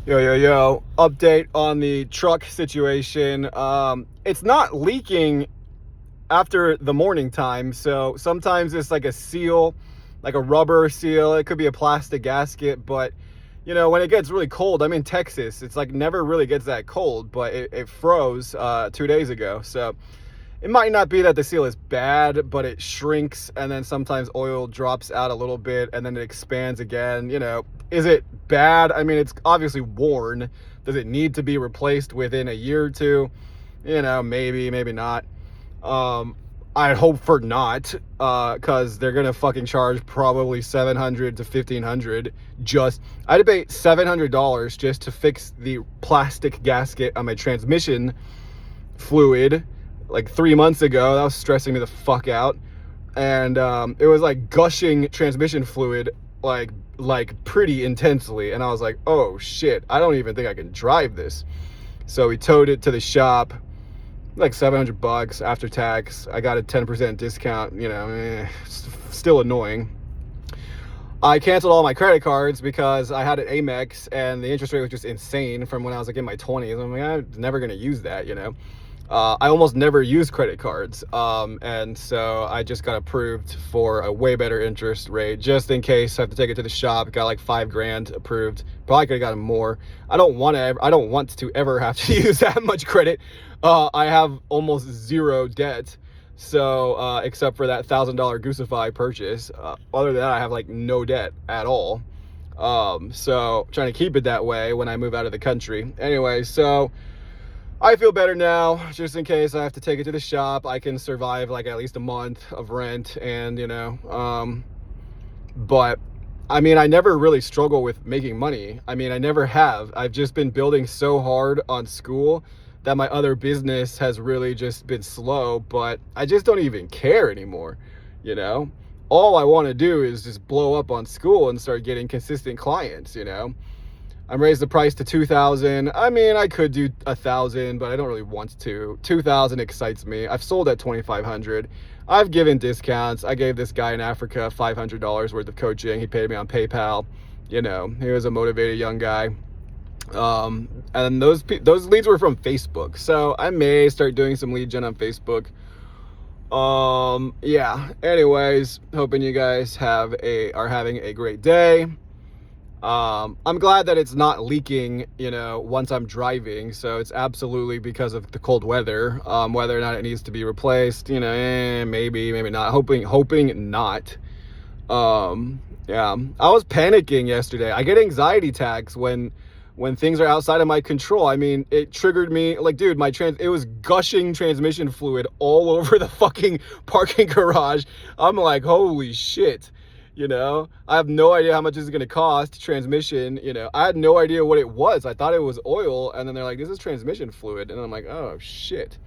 Yo. Update on the truck situation. It's not leaking after the morning time. So sometimes it's like a seal, like a rubber seal. It could be a plastic gasket. But, when it gets really cold, I'm in Texas. It's like never really gets that cold, but it froze 2 days ago. So it might not be that the seal is bad, but it shrinks, and then sometimes oil drops out a little bit and then it expands again. Is it bad? I mean, it's obviously worn. Does it need to be replaced within a year or two? Maybe not. I hope for not, because they're gonna fucking charge probably 700 to 1500. I had to pay $700 just to fix the plastic gasket on my transmission fluid like 3 months ago. That was stressing me the fuck out. And it was like gushing transmission fluid like pretty intensely, and I was like, oh shit, I don't even think I can drive this. So we towed it to the shop, like $700 after tax. I got a 10% discount. Still annoying. I canceled all my credit cards because I had an Amex and the interest rate was just insane from when I was like in my 20s. I'm like, I'm never gonna use that. I almost never use credit cards, and so I just got approved for a way better interest rate just in case I have to take it to the shop. Got like $5,000 approved. Probably could have gotten more. I don't want to ever have to use that much credit. I have almost zero debt, so except for that $1,000 Goosify purchase. Other than that, I have like no debt at all. So trying to keep it that way when I move out of the country. Anyway, so I feel better now. Just in case I have to take it to the shop, I can survive like at least a month of rent. And but I mean, I never really struggle with making money. I mean, I never have. I've just been building so hard on school that my other business has really just been slow. But I just don't even care anymore. All I want to do is just blow up on school and start getting consistent clients. I'm raised the price to 2,000. I mean, I could do 1,000, but I don't really want to. 2,000 excites me. I've sold at 2,500. I've given discounts. I gave this guy in Africa $500 worth of coaching. He paid me on PayPal. He was a motivated young guy. And those leads were from Facebook. So I may start doing some lead gen on Facebook. Yeah. Anyways, hoping you guys are having a great day. I'm glad that it's not leaking, once I'm driving. So it's absolutely because of the cold weather. Whether or not it needs to be replaced, maybe not. Hoping not. Yeah, I was panicking yesterday. I get anxiety attacks when things are outside of my control. I mean, it triggered me. Like, dude, it was gushing transmission fluid all over the fucking parking garage. I'm like, holy shit. I have no idea how much this is going to cost. Transmission, I had no idea what it was. I thought it was oil, and then they're like, this is transmission fluid, and I'm like, oh shit.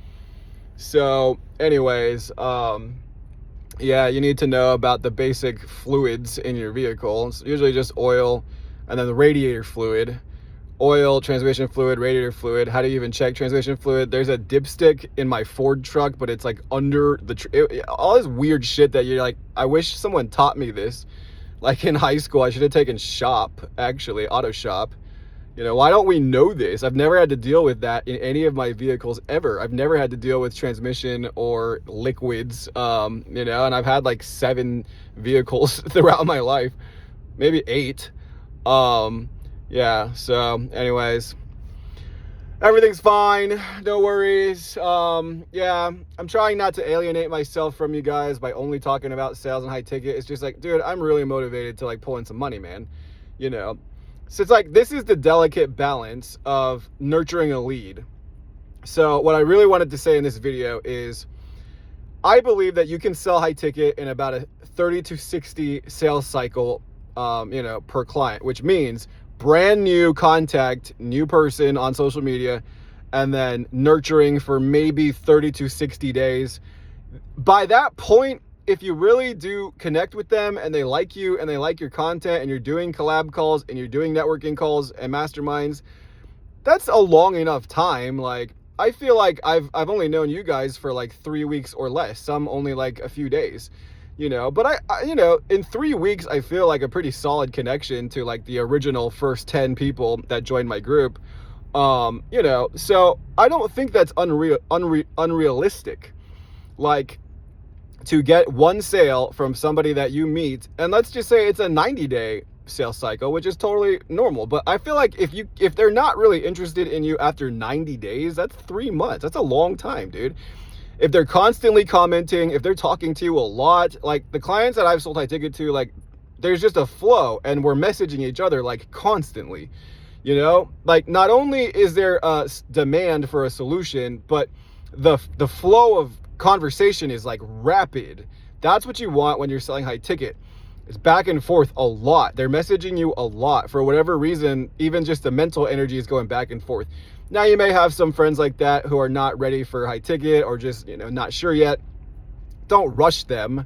So anyways, yeah, you need to know about the basic fluids in your vehicle. It's usually just oil, and then the radiator fluid. Oil, transmission fluid, radiator fluid. How do you even check transmission fluid? There's a dipstick in my Ford truck, but it's like under all this weird shit that you're like, I wish someone taught me this. Like in high school, I should have taken auto shop. Why don't we know this? I've never had to deal with that in any of my vehicles ever. I've never had to deal with transmission or liquids, and I've had like 7 vehicles throughout my life, maybe 8. Yeah, so anyways, everything's fine, no worries. Yeah, I'm trying not to alienate myself from you guys by only talking about sales and high ticket. It's just like, dude, I'm really motivated to like pull in some money, man. So it's like, this is the delicate balance of nurturing a lead. So what I really wanted to say in this video is, I believe that you can sell high ticket in about a 30 to 60 sales cycle, per client, which means brand new contact, new person on social media, and then nurturing for maybe 30 to 60 days. By that point, if you really do connect with them and they like you and they like your content and you're doing collab calls and you're doing networking calls and masterminds, that's a long enough time. Like, I feel like I've only known you guys for like 3 weeks or less, some only like a few days. But in 3 weeks, I feel like a pretty solid connection to like the original first 10 people that joined my group. So I don't think that's unrealistic. Like, to get one sale from somebody that you meet, and let's just say it's a 90-day sales cycle, which is totally normal. But I feel like if they're not really interested in you after 90 days, that's 3 months. That's a long time, dude. If they're constantly commenting, if they're talking to you a lot, like the clients that I've sold high ticket to, like there's just a flow and we're messaging each other like constantly, like not only is there a demand for a solution, but the flow of conversation is like rapid. That's what you want when you're selling high ticket. It's back and forth a lot. They're messaging you a lot for whatever reason. Even just the mental energy is going back and forth. Now you may have some friends like that who are not ready for high ticket or just, not sure yet. Don't rush them.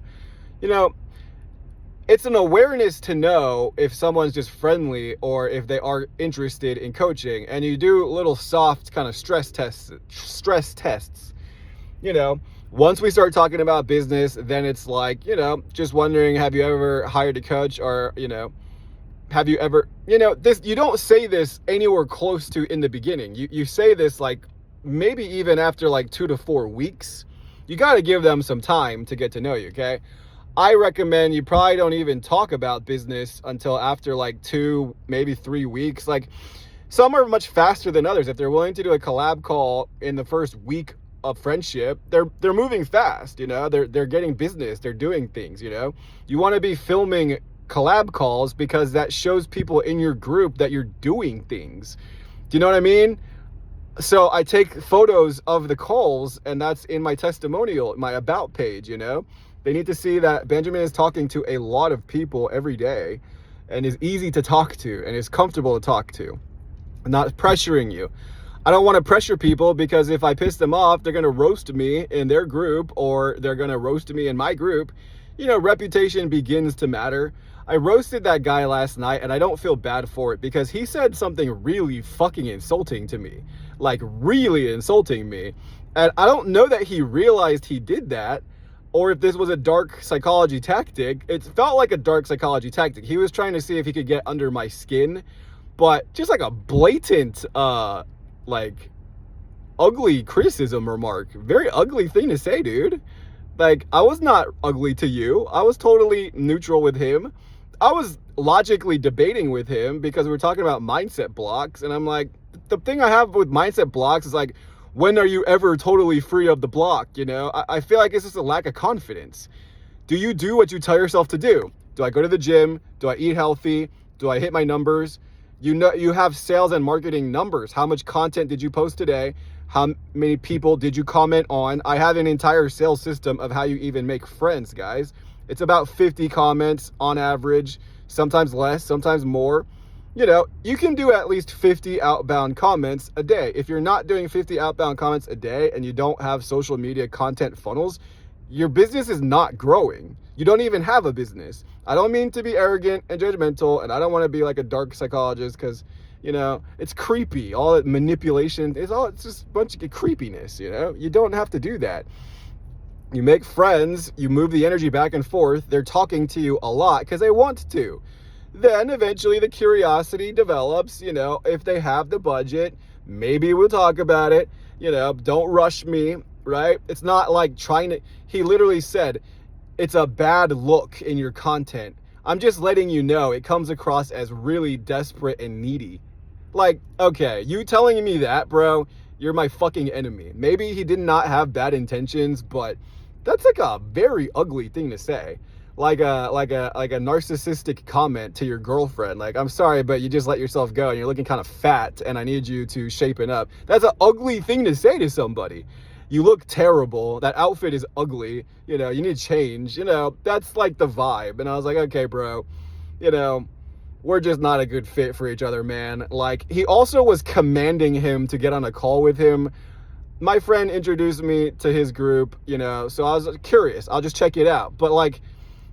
It's an awareness to know if someone's just friendly or if they are interested in coaching, and you do little soft kind of stress tests. Once we start talking about business, then it's like, just wondering, have you ever hired a coach, or, have you ever, this, you don't say this anywhere close to in the beginning. You say this like maybe even after like 2 to 4 weeks. You got to give them some time to get to know you. Okay. I recommend you probably don't even talk about business until after like 2, maybe 3 weeks. Like, some are much faster than others. If they're willing to do a collab call in the first week of friendship, they're moving fast, they're getting business, they're doing things, You want to be filming collab calls because that shows people in your group that you're doing things. Do you know what I mean? So I take photos of the calls, and that's in my testimonial, my about page, They need to see that Benjamin is talking to a lot of people every day and is easy to talk to and is comfortable to talk to, not pressuring you. I don't want to pressure people, because if I piss them off, they're going to roast me in their group, or they're going to roast me in my group. Reputation begins to matter. I roasted that guy last night, and I don't feel bad for it, because he said something really fucking insulting to me, like really insulting me. And I don't know that he realized he did that, or if this was a dark psychology tactic. It felt like a dark psychology tactic. He was trying to see if he could get under my skin, but just like a blatant, like ugly criticism remark. Very ugly thing to say, dude. Like, I was not ugly to you. I was totally neutral with him. I was logically debating with him because we were talking about mindset blocks. And I'm like, the thing I have with mindset blocks is like, when are you ever totally free of the block? I feel like it's just a lack of confidence. Do you do what you tell yourself to do? Do I go to the gym? Do I eat healthy? Do I hit my numbers? You have sales and marketing numbers. How much content did you post today? How many people did you comment on? I have an entire sales system of how you even make friends, guys. It's about 50 comments on average, sometimes less, sometimes more. You can do at least 50 outbound comments a day. If you're not doing 50 outbound comments a day and you don't have social media content funnels, your business is not growing. You don't even have a business. I don't mean to be arrogant and judgmental, and I don't want to be like a dark psychologist, because, it's creepy. All that manipulation it's just a bunch of creepiness, You don't have to do that. You make friends, you move the energy back and forth. They're talking to you a lot because they want to. Then eventually the curiosity develops, if they have the budget, maybe we'll talk about it, don't rush me, right? It's not like he literally said, it's a bad look in your content. I'm just letting you know it comes across as really desperate and needy. Like, okay, you telling me that, bro, you're my fucking enemy. Maybe he did not have bad intentions, but that's like a very ugly thing to say. Like a narcissistic comment to your girlfriend. Like, I'm sorry, but you just let yourself go and you're looking kind of fat and I need you to shapen up. That's an ugly thing to say to somebody. You look terrible. That outfit is ugly. You need to change. That's like the vibe. And I was like, okay, bro, we're just not a good fit for each other, man. Like, he also was commanding him to get on a call with him. My friend introduced me to his group, so I was curious. I'll just check it out. But like,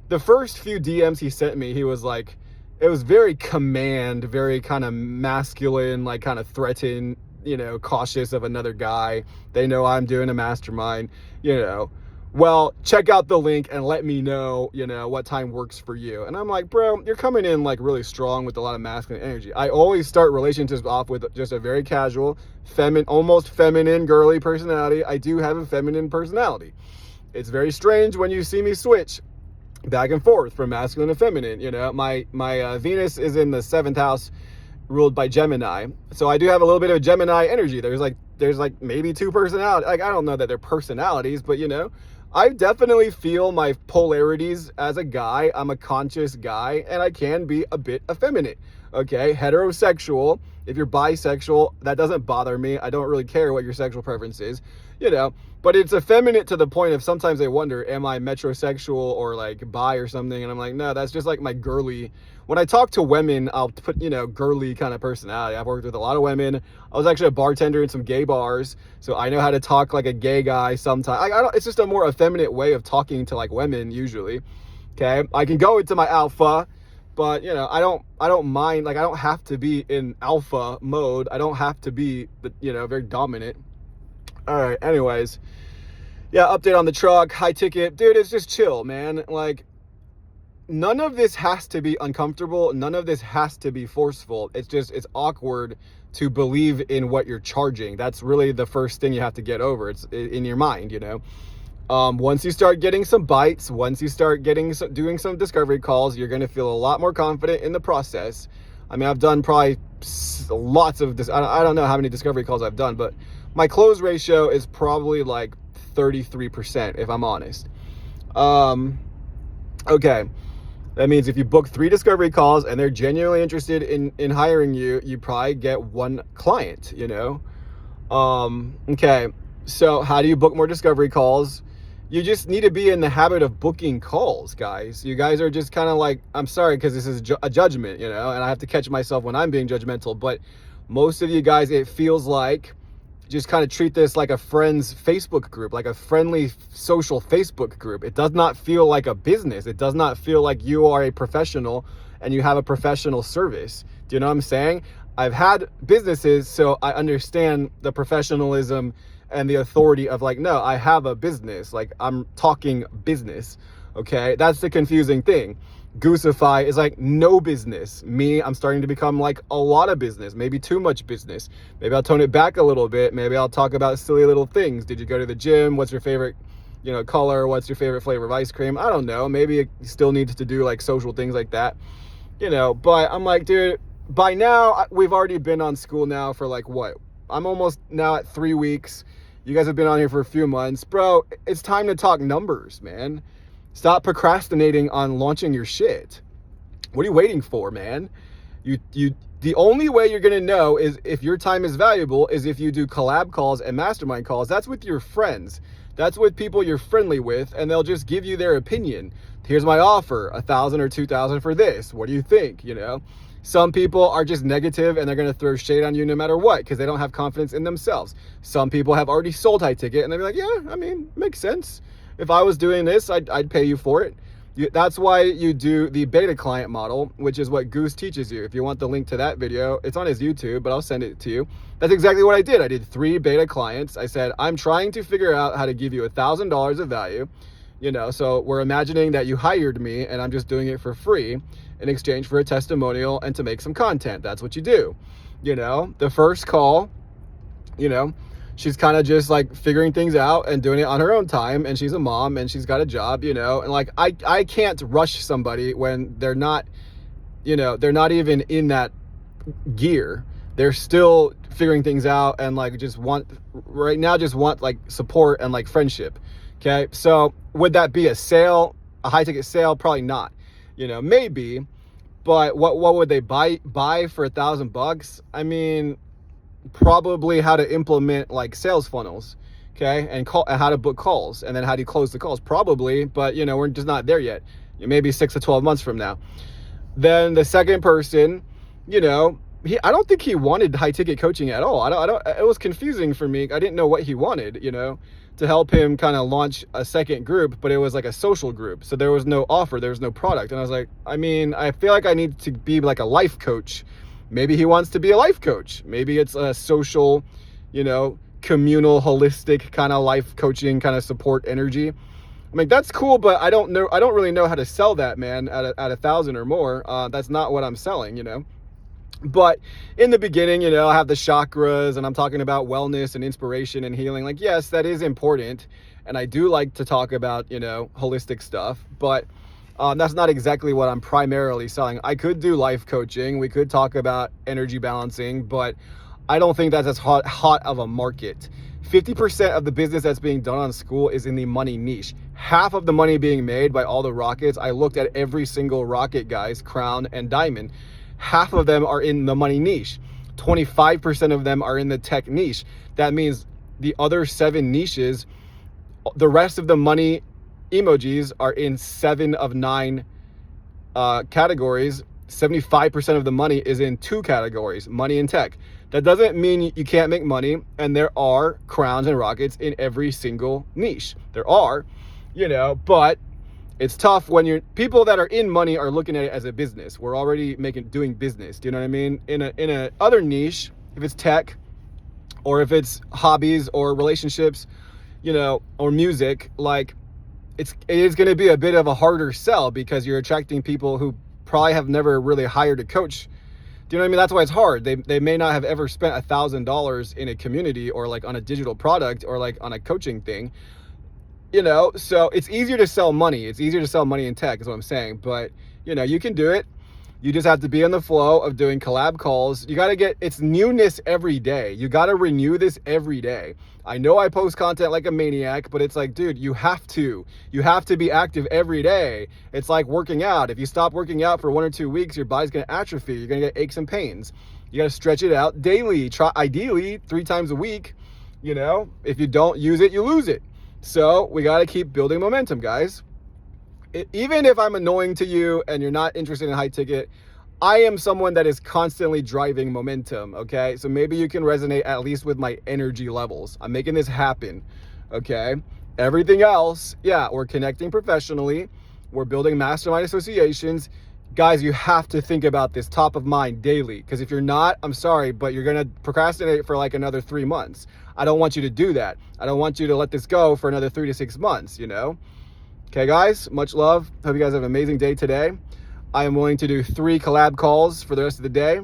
the first few DMs he sent me, he was like, it was very very kind of masculine, like kind of cautious of another guy. They know I'm doing a mastermind, well, check out the link and let me know, what time works for you. And I'm like, bro, you're coming in like really strong with a lot of masculine energy. I always start relationships off with just a very casual, almost feminine, girly personality. I do have a feminine personality. It's very strange when you see me switch back and forth from masculine to feminine. My Venus is in the 7th house, ruled by Gemini. So I do have a little bit of Gemini energy. There's like maybe 2 personalities. Like, I don't know that they're personalities, but I definitely feel my polarities as a guy. I'm a conscious guy, and I can be a bit effeminate. Okay, heterosexual. If you're bisexual, that doesn't bother me. I don't really care what your sexual preference is, but it's effeminate to the point of sometimes I wonder, am I metrosexual or like bi or something? And I'm like, no, that's just like my girly. When I talk to women, I'll put, girly kind of personality. I've worked with a lot of women. I was actually a bartender in some gay bars, so I know how to talk like a gay guy sometimes. It's just a more effeminate way of talking to like women usually. Okay, I can go into my alpha, but I don't mind. Like, I don't have to be in alpha mode. I don't have to be very dominant. All right, anyways, yeah, update on the truck, high ticket. Dude, it's just chill, man. Like, none of this has to be uncomfortable. None of this has to be forceful. It's awkward to believe in what you're charging. That's really the first thing you have to get over. It's in your mind, Once you start getting some bites, once you start doing some discovery calls, you're going to feel a lot more confident in the process. I mean, I've done probably lots of this. I don't know how many discovery calls I've done, but my close ratio is probably like 33%, if I'm honest. Okay. That means if you book 3 discovery calls and they're genuinely interested in hiring you, you probably get 1 client, Okay. So how do you book more discovery calls? You just need to be in the habit of booking calls, guys. You guys are just kind of like, I'm sorry, because this is a judgment, and I have to catch myself when I'm being judgmental. But most of you guys, it feels like, just kind of treat this like a friend's Facebook group, like a friendly social Facebook group. It does not feel like a business. It does not feel like you are a professional and you have a professional service. Do you know what I'm saying? I've had businesses, so I understand the professionalism and the authority of like, no, I have a business. Like, I'm talking business. Okay. That's the confusing thing. Goosify is like no business. Me, I'm starting to become like a lot of business, maybe too much business. Maybe I'll tone it back a little bit. Maybe I'll talk about silly little things. Did you go to the gym? What's your favorite, color? What's your favorite flavor of ice cream? I don't know. Maybe it still needs to do like social things like that, but I'm like, dude, by now we've already been on school now for like what? I'm almost now at 3 weeks. You guys have been on here for a few months. Bro, it's time to talk numbers, man. Stop procrastinating on launching your shit. What are you waiting for, man? The only way you're gonna know is if your time is valuable is if you do collab calls and mastermind calls. That's with your friends. That's with people you're friendly with, and they'll just give you their opinion. Here's my offer, 1,000 or 2,000 for this. What do you think? Some people are just negative and they're going to throw shade on you no matter what because they don't have confidence in themselves. Some people have already sold high ticket and they'll be like, yeah, I mean, makes sense. If I was doing this, I'd pay you for it. That's why you do the beta client model, which is what Goose teaches you. If you want the link to that video, it's on his YouTube, but I'll send it to you. That's exactly what I did. I did 3 beta clients. I said, I'm trying to figure out how to give you $1,000 of value. So we're imagining that you hired me and I'm just doing it for free in exchange for a testimonial and to make some content. That's what you do. The first call, she's kind of just like figuring things out and doing it on her own time. And she's a mom and she's got a job, and like, I can't rush somebody when they're not even in that gear. They're still figuring things out and like just want like support and like friendship. Okay. So would that be a sale, a high ticket sale? Probably not, maybe, but what would they buy for $1,000? I mean, probably how to implement like sales funnels. Okay. And how to book calls, and then how do you close the calls? Probably, but we're just not there yet. Maybe 6 to 12 months from now. Then the second person, I don't think he wanted high ticket coaching at all. It was confusing for me. I didn't know what he wanted, to help him kind of launch a second group, but it was like a social group. So there was no offer, there was no product. And I was like, I mean, I feel like I need to be like a life coach. Maybe he wants to be a life coach. Maybe it's a social, communal, holistic kind of life coaching kind of support energy. I mean, that's cool, but I don't really know how to sell that, man, at 1,000 or more. That's not what I'm selling, you know. But in the beginning, you know, I have the chakras and I'm talking about wellness and inspiration and healing. Like, yes, that is important. And I do like to talk about, you know, holistic stuff, but that's not exactly what I'm primarily selling. I could do life coaching. We could talk about energy balancing, but I don't think that's as hot of a market. 50% of the business that's being done on school is in the money niche. Half of the money being made by all the rockets, I looked at every single rocket, guys, crown and diamond. Half of them are in the money niche. 25% of them are in the tech niche. That means the other 7 niches, the rest of the money emojis are in 7 of 9 categories. 75% of the money is in 2 categories, money and tech. That doesn't mean you can't make money, and there are crowns and rockets in every single niche. There are, you know, but it's tough when people that are in money are looking at it as a business. We're already doing business. Do you know what I mean? In a other niche, if it's tech or if it's hobbies or relationships, you know, or music, like it is going to be a bit of a harder sell because you're attracting people who probably have never really hired a coach. Do you know what I mean? That's why it's hard. They may not have ever spent $1,000 in a community or like on a digital product or like on a coaching thing, you know? So it's easier to sell money. It's easier to sell money in tech is what I'm saying, but you know, you can do it. You just have to be in the flow of doing collab calls. You got to it's newness every day. You got to renew this every day. I know I post content like a maniac, but it's like, dude, you have to be active every day. It's like working out. If you stop working out for 1 or 2 weeks, your body's going to atrophy. You're going to get aches and pains. You got to stretch it out daily. Try ideally 3 times a week. You know, if you don't use it, you lose it. So we got to keep building momentum, guys. Even if I'm annoying to you and you're not interested in high ticket, I am someone that is constantly driving momentum, okay? So maybe you can resonate at least with my energy levels. I'm making this happen, okay? Everything else, yeah, we're connecting professionally. We're building mastermind associations. Guys, you have to think about this top of mind daily, because if you're not, I'm sorry, but you're going to procrastinate for like another 3 months. I don't want you to do that. I don't want you to let this go for another 3 to 6 months, you know? Okay, guys, much love. Hope you guys have an amazing day today. I am willing to do 3 collab calls for the rest of the day.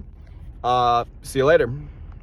See you later.